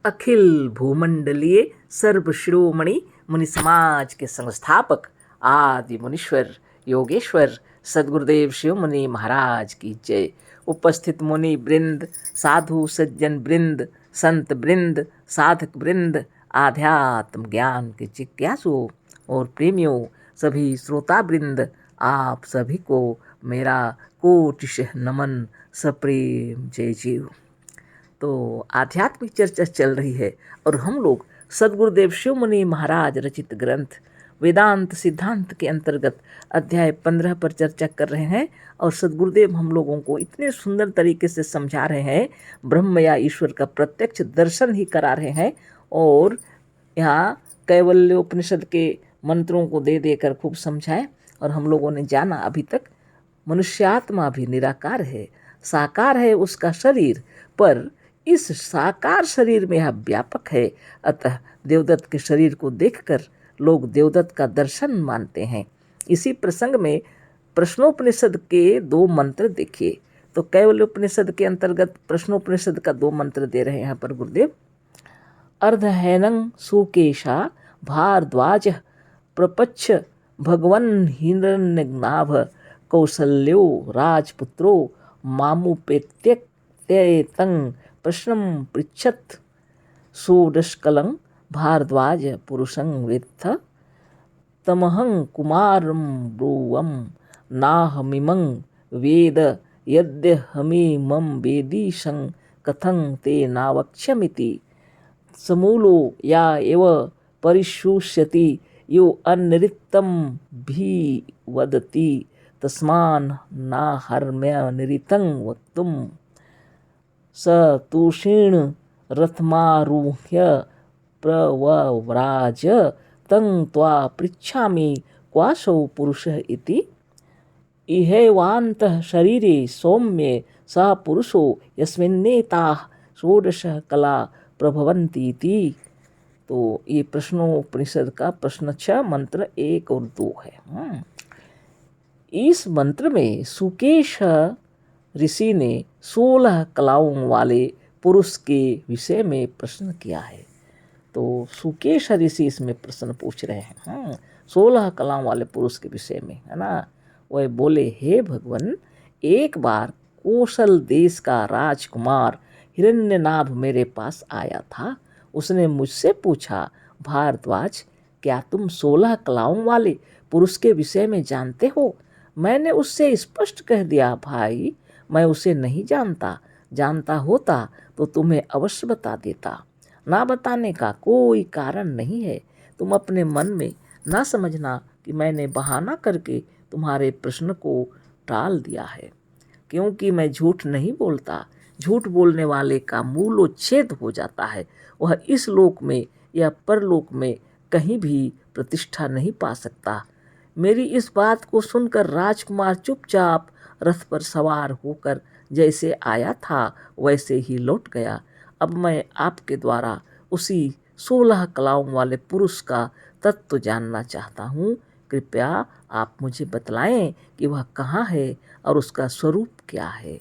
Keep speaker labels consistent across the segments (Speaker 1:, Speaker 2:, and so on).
Speaker 1: अखिल भूमंडलीय सर्व शिरोमणि मुनि समाज के संस्थापक आदि मुनीश्वर योगेश्वर सदगुरुदेव शिव मुनि महाराज की जय। उपस्थित मुनि वृंद, साधु सज्जन वृंद, संत वृंद, साधक वृंद, आध्यात्म ज्ञान के जिज्ञासुओं और प्रेमियों, सभी श्रोता वृंद, आप सभी को मेरा कोटिशः नमन, सप्रेम जय जीव। तो आध्यात्मिक चर्चा चल रही है और हम लोग सदगुरुदेव शिव मुनि महाराज रचित ग्रंथ वेदांत सिद्धांत के अंतर्गत अध्याय 15 पर चर्चा कर रहे हैं। और सदगुरुदेव हम लोगों को इतने सुंदर तरीके से समझा रहे हैं, ब्रह्म या ईश्वर का प्रत्यक्ष दर्शन ही करा रहे हैं। और यहाँ कैवल्योपनिषद के मंत्रों को दे देकर खूब समझाए। और हम लोगों ने जाना अभी तक मनुष्यात्मा भी निराकार है, साकार है उसका शरीर, पर इस साकार शरीर में यह व्यापक है। अतः देवदत्त के शरीर को देखकर लोग देवदत्त का दर्शन मानते हैं। इसी प्रसंग में प्रश्नोपनिषद के 2 मंत्र देखिए। तो कैवल्योपनिषद के अंतर्गत प्रश्नोपनिषद का 2 मंत्र दे रहे हैं यहाँ पर गुरुदेव। अर्धहैनं सुकेशा भारद्वाज प्रपच्छ भगवन् हिरण्यनाभ कौसल्यो राजपुत्रो मामुपेत्येतं प्रश्नं पृच्छत् षोडशकलं भारद्वाज पुरुषं वेत्थ तमहं कुमारं ब्रुवं नाहमिमं वेद यद्यहमिमं वेदीशं कथं ते नावक्ष्यमिति समूलो या एव परिशुष्यति यो अनृतं भी वदति तस्मान् नाहर्म्य निरितं वक्तुं स तूषीण रथमारुह्य प्रवव्राज तं त्वा पृच्छामि क्वासौ पुरुषः इति। इहैवान्तः शरीरे सौम्ये स पुरुषो यस्मिन्नेताः षोडश कला प्रभवन्ति इति। तो ये प्रश्नोपनिषद का प्रश्न 6 मंत्र 1 और 2 है। इस मंत्र में सुकेश ऋषि ने 16 कलाओं वाले पुरुष के विषय में प्रश्न किया है। तो सुकेश ऋषि इसमें प्रश्न पूछ रहे हैं 16 कलाओं वाले पुरुष के विषय में, है ना। वह बोले, हे भगवान, एक बार कौशल देश का राजकुमार हिरण्यनाभ मेरे पास आया था। उसने मुझसे पूछा, भारद्वाज, क्या तुम 16 कलाओं वाले पुरुष के विषय में जानते हो? मैंने उससे स्पष्ट कह दिया, भाई, मैं उसे नहीं जानता। जानता होता तो तुम्हें अवश्य बता देता। ना बताने का कोई कारण नहीं है। तुम अपने मन में ना समझना कि मैंने बहाना करके तुम्हारे प्रश्न को टाल दिया है, क्योंकि मैं झूठ नहीं बोलता। झूठ बोलने वाले का मूलोच्छेद हो जाता है। वह इस लोक में या परलोक में कहीं भी प्रतिष्ठा नहीं पा सकता। मेरी इस बात को सुनकर राजकुमार चुपचाप रथ पर सवार होकर जैसे आया था वैसे ही लौट गया। अब मैं आपके द्वारा उसी 16 कलाओं वाले पुरुष का तत्व जानना चाहता हूँ। कृपया आप मुझे बतलाएं कि वह कहाँ है और उसका स्वरूप क्या है।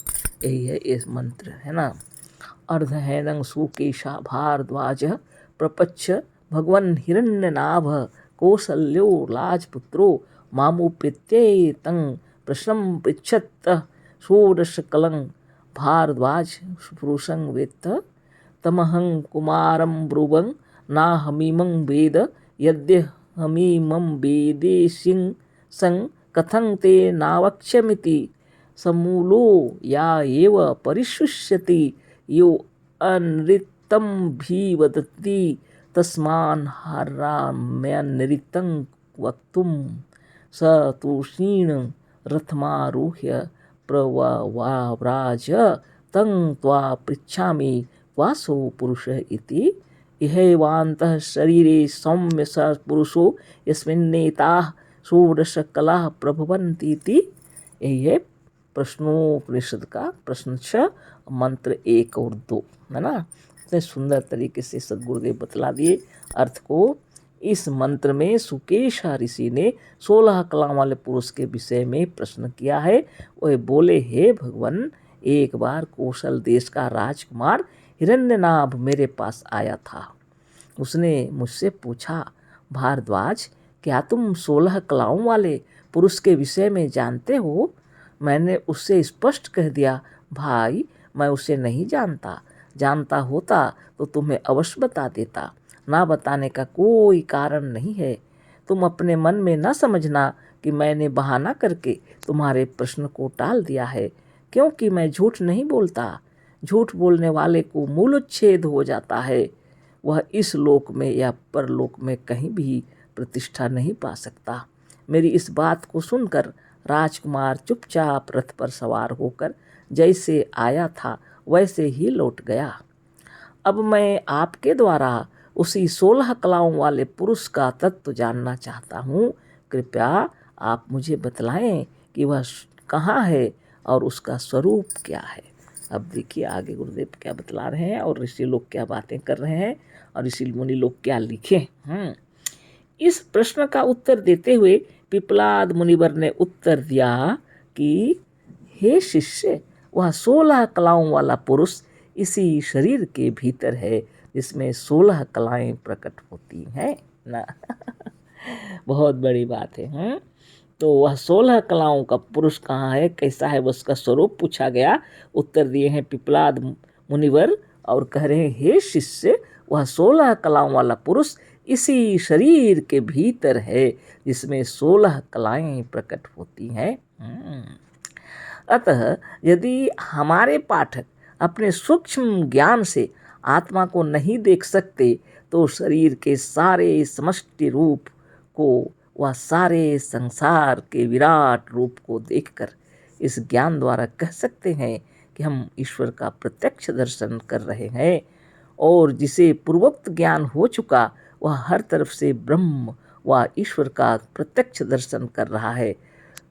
Speaker 1: यही है ये मंत्र, है ना। अर्धहैनं सुकेशा भारद्वाज प्रपच्छ भगवन् हिरण्यनाभ कौसल्यो राजपुत्रो मामुपेत्येतं प्रश्नं पृच्छत् षोडशकलं भारद्वाज पुरुषं वेत्थ तमहं कुमारं ब्रुवं नाहमिमं वेद यद्यहमिमं वेदेशिं सं कथं ते नावक्ष्यमिति समूलो या एव परिशुष्यति यो अनृतं भी वदति तस्मान् हराम्यनृतं वक्तुं स तूषीण रथमारुह्य प्रवव्राज तं त्वा पृच्छामि क्वासौ पुरुषः इति। इहैवान्तः शरीरे सौम्य स पुरुषो यस्मिन्नेताः षोडश कलाः प्रभवन्ति इति। यही है प्रश्नोपनिषद का प्रश्न 6 मंत्र 1 और 2, है ना। इतने सुंदर तरीके से सदगुरुदेव बतला दिए अर्थ को। इस मंत्र में सुकेश ऋषि ने 16 कलाओं वाले पुरुष के विषय में प्रश्न किया है। वह बोले, हे भगवान, एक बार कौशल देश का राजकुमार हिरण्यनाभ मेरे पास आया था। उसने मुझसे पूछा, भारद्वाज, क्या तुम 16 कलाओं वाले पुरुष के विषय में जानते हो? मैंने उससे स्पष्ट कह दिया, भाई मैं उसे नहीं जानता, जानता होता तो तुम्हें अवश्य बता देता, ना बताने का कोई कारण नहीं है। तुम अपने मन में न समझना कि मैंने बहाना करके तुम्हारे प्रश्न को टाल दिया है, क्योंकि मैं झूठ नहीं बोलता। झूठ बोलने वाले को मूलोच्छेद हो जाता है, वह इस लोक में या परलोक में कहीं भी प्रतिष्ठा नहीं पा सकता। मेरी इस बात को सुनकर राजकुमार चुपचाप रथ पर सवार होकर जैसे आया था वैसे ही लौट गया। अब मैं आपके द्वारा उसी 16 कलाओं वाले पुरुष का तत्व जानना चाहता हूँ। कृपया आप मुझे बतलाएं कि वह कहाँ है और उसका स्वरूप क्या है। अब देखिए आगे गुरुदेव क्या बतला रहे हैं और ऋषि लोग क्या बातें कर रहे हैं और ऋषि मुनि लोग क्या लिखे। इस प्रश्न का उत्तर देते हुए पिपलाद मुनिवर ने उत्तर दिया कि हे शिष्य, वह 16 कलाओं वाला पुरुष इसी शरीर के भीतर है जिसमें 16 कलाएं प्रकट होती हैं ना। बहुत बड़ी बात है। तो वह 16 कलाओं का पुरुष कहाँ है, कैसा है, उसका स्वरूप पूछा गया। उत्तर दिए हैं पिपलाद मुनिवर और कह रहे हैं, हे शिष्य, वह 16 कलाओं वाला पुरुष इसी शरीर के भीतर है जिसमें 16 कलाएं प्रकट होती हैं। अतः यदि हमारे पाठक अपने सूक्ष्म ज्ञान से आत्मा को नहीं देख सकते तो शरीर के सारे समष्टि रूप को वह सारे संसार के विराट रूप को देखकर इस ज्ञान द्वारा कह सकते हैं कि हम ईश्वर का प्रत्यक्ष दर्शन कर रहे हैं। और जिसे पूर्वोक्त ज्ञान हो चुका वह हर तरफ से ब्रह्म व ईश्वर का प्रत्यक्ष दर्शन कर रहा है।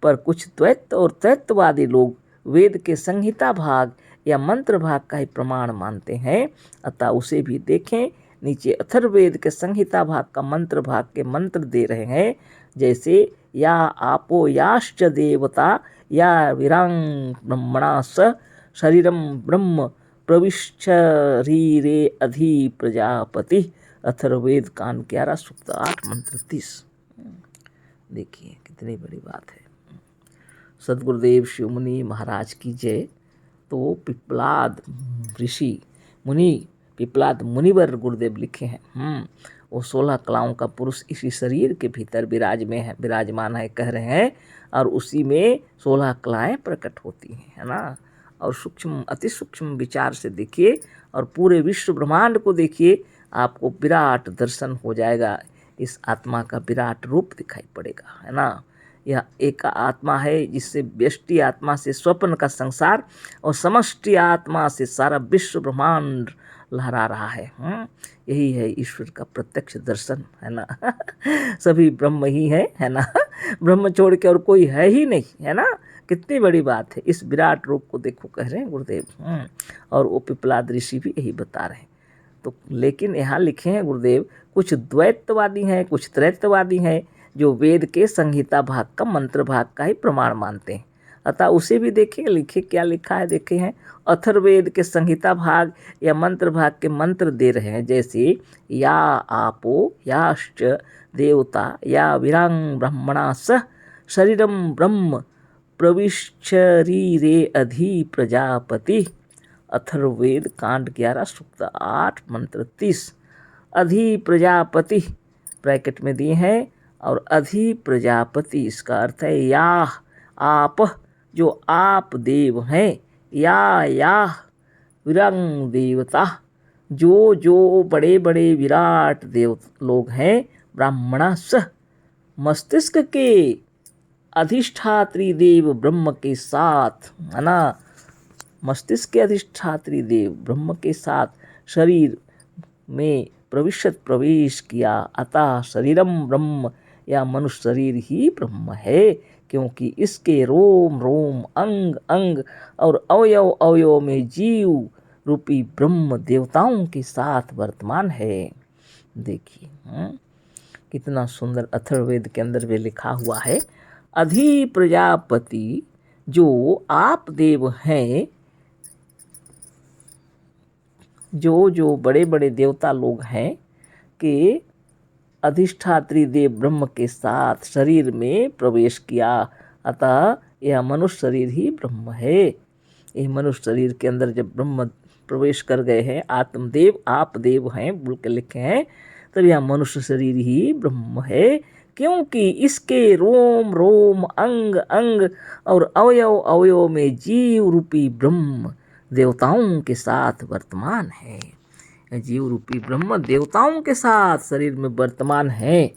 Speaker 1: पर कुछ द्वैत और त्रैत्ववादी लोग वेद के संहिता भाग या मंत्र भाग का ही प्रमाण मानते हैं, अतः उसे भी देखें। नीचे अथर्ववेद के संहिता भाग का मंत्र भाग के मंत्र दे रहे हैं, जैसे या आपो याश्च देवता या विरांग ब्रह्मणा स शरीरम ब्रह्म प्रविश्चरीरे अधि प्रजापति। अथर्ववेद कांड 11 सूक्त 8 मंत्र 30। देखिए कितनी बड़ी बात है। सदगुरुदेव शिव मुनि महाराज की जय। तो पिपलाद ऋषि मुनि, पिपलाद मुनिवर गुरुदेव लिखे हैं। वो 16 कलाओं का पुरुष इसी शरीर के भीतर विराजमान है कह रहे हैं, और उसी में 16 कलाएं प्रकट होती हैं, है ना। और सूक्ष्म अति सूक्ष्म विचार से देखिए और पूरे विश्व ब्रह्मांड को देखिए, आपको विराट दर्शन हो जाएगा। इस आत्मा का विराट रूप दिखाई पड़ेगा, है ना। यह एक आत्मा है जिससे व्यष्टि आत्मा से स्वप्न का संसार और समष्टि आत्मा से सारा विश्व ब्रह्मांड लहरा रहा है। यही है ईश्वर का प्रत्यक्ष दर्शन, है ना। सभी ब्रह्म ही है ना। ब्रह्म छोड़ के और कोई है ही नहीं, है ना। कितनी बड़ी बात है। इस विराट रूप को देखो कह रहे हैं गुरुदेव। और वो पिपलाद ऋषि भी यही बता रहे हैं। तो लेकिन यहाँ लिखे हैं गुरुदेव, कुछ द्वैतवादी हैं, कुछ त्रैतवादी हैं जो वेद के संहिता भाग का मंत्र भाग का ही प्रमाण मानते हैं। अतः उसे भी देखें, लिखे क्या लिखा है देखे हैं। अथर्ववेद के संहिता भाग या मंत्र भाग के मंत्र दे रहे हैं, जैसे या आपो याश्च देवता या विरांग ब्रह्मणा सह शरीरम ब्रह्म प्रविश्चरीरे अधि प्रजापति। अथर्ववेद कांड 11 सूक्त 8 मंत्र 30। अधि प्रजापति ब्रैकेट में दिए हैं, और अधि प्रजापति इसका अर्थ है या आप, जो आप देव हैं, या विरंग देवता, जो बड़े बड़े विराट देव लोग हैं, ब्राह्मणा सह मस्तिष्क के अधिष्ठात्री देव ब्रह्म के साथ, है ना। मस्तिष्क के अधिष्ठात्री देव ब्रह्म के साथ शरीर में प्रवेश किया। अतः शरीरम ब्रह्म, या मनुष्य शरीर ही ब्रह्म है, क्योंकि इसके रोम रोम अंग अंग और अवयव अवयव में जीव रूपी ब्रह्म देवताओं के साथ वर्तमान है। देखिए कितना सुंदर अथर्ववेद के अंदर भी लिखा हुआ है। अधि प्रजापति जो आप देव हैं, जो जो बड़े बड़े देवता लोग हैं कि अधिष्ठात्री देव ब्रह्म के साथ शरीर में प्रवेश किया, अतः यह मनुष्य शरीर ही ब्रह्म है। यह मनुष्य शरीर के अंदर जब ब्रह्म प्रवेश कर गए हैं, आत्मदेव आप देव हैं बोल के लिखे हैं, तब यह मनुष्य शरीर ही ब्रह्म है, क्योंकि इसके रोम रोम अंग अंग और अवयव अवयव में जीव रूपी ब्रह्म देवताओं के साथ वर्तमान है। जीव रूपी ब्रह्म देवताओं के साथ शरीर में वर्तमान है।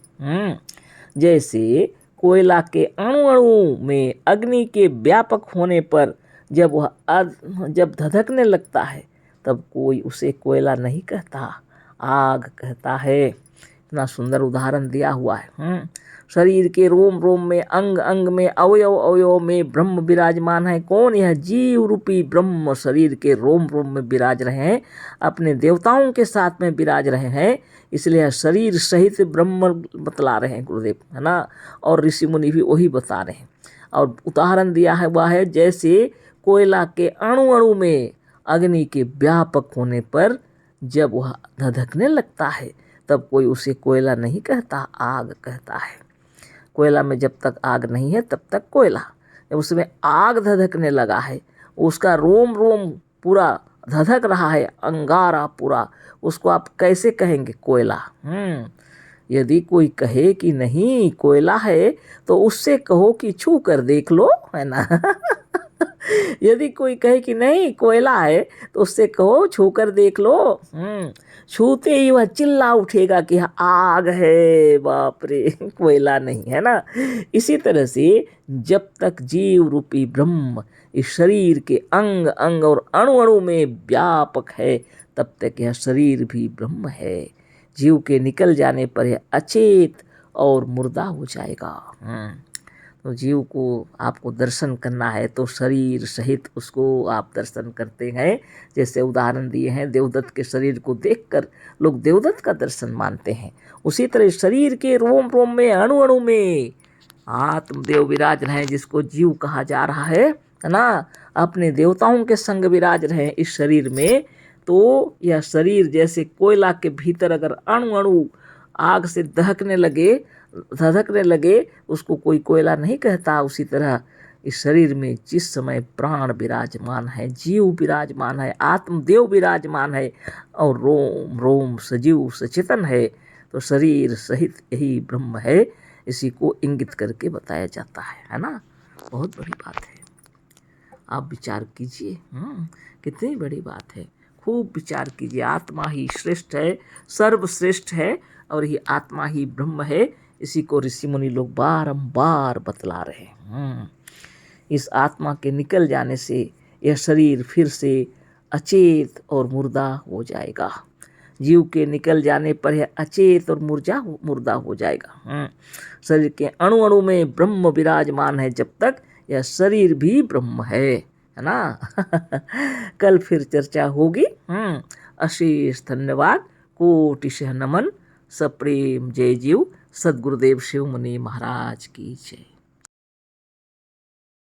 Speaker 1: जैसे कोयला के अणु अणु में अग्नि के व्यापक होने पर जब धधकने लगता है तब कोई उसे कोयला नहीं कहता, आग कहता है। इतना सुंदर उदाहरण दिया हुआ है। शरीर के रोम रोम में अंग अंग में अवयव अवयव में ब्रह्म विराजमान है। कौन? यह जीव रूपी ब्रह्म शरीर के रोम रोम में विराज रहे हैं, अपने देवताओं के साथ में विराज रहे हैं, इसलिए शरीर सहित ब्रह्म बतला रहे हैं गुरुदेव, है ना। और ऋषि मुनि भी वही बता रहे हैं। और उदाहरण दिया है वह है जैसे कोयला के अणु अणु में अग्नि के व्यापक होने पर जब वह धधकने लगता है तब कोई उसे कोयला नहीं कहता, आग कहता है। कोयला में जब तक आग नहीं है तब तक कोयला, जब उसमें आग धधकने लगा है, उसका रोम रोम पूरा धधक रहा है, अंगारा पूरा, उसको आप कैसे कहेंगे? कोयला। यदि कोई कहे कि नहीं कोयला है तो उससे कहो कि छू कर देख लो, है ना। यदि कोई कहे कि नहीं कोयला है तो उससे कहो छू कर देख लो। छूते ही वह चिल्ला उठेगा कि आग है, बाप रे, कोयला नहीं, है ना। इसी तरह से जब तक जीव रूपी ब्रह्म इस शरीर के अंग अंग और अणु अणु में व्यापक है तब तक यह शरीर भी ब्रह्म है। जीव के निकल जाने पर यह अचेत और मुर्दा हो जाएगा। तो जीव को आपको दर्शन करना है तो शरीर सहित उसको आप दर्शन करते हैं। जैसे उदाहरण दिए हैं, देवदत्त के शरीर को देखकर लोग देवदत्त का दर्शन मानते हैं, उसी तरह शरीर के रोम रोम में अणु अणु में आत्मदेव विराज रहे, जिसको जीव कहा जा रहा है ना, अपने देवताओं के संग विराज रहे इस शरीर में। तो यह शरीर जैसे कोयला के भीतर अगर अणु अणु आग से धधकने लगे उसको कोई कोयला नहीं कहता, उसी तरह इस शरीर में जिस समय प्राण विराजमान है, जीव विराजमान है, आत्मदेव विराजमान है और रोम रोम सजीव सचेतन है, तो शरीर सहित यही ब्रह्म है। इसी को इंगित करके बताया जाता है ना। बहुत बड़ी बात है, आप विचार कीजिए। कितनी बड़ी बात है, खूब विचार कीजिए। आत्मा ही श्रेष्ठ है, सर्वश्रेष्ठ है, और ये आत्मा ही ब्रह्म है। इसी को ऋषि मुनि लोग बारंबार बतला रहे हैं। इस आत्मा के निकल जाने से यह शरीर फिर से अचेत और मुर्दा हो जाएगा। जीव के निकल जाने पर यह अचेत और मुर्दा हो जाएगा। शरीर के अणु अणु में ब्रह्म विराजमान है जब तक, यह शरीर भी ब्रह्म है ना। कल फिर चर्चा होगी। अशेष धन्यवाद, कोटिशः नमन, सप्रेम जय जीव। सद्गुरुदेव शिव मुनि महाराज की जय।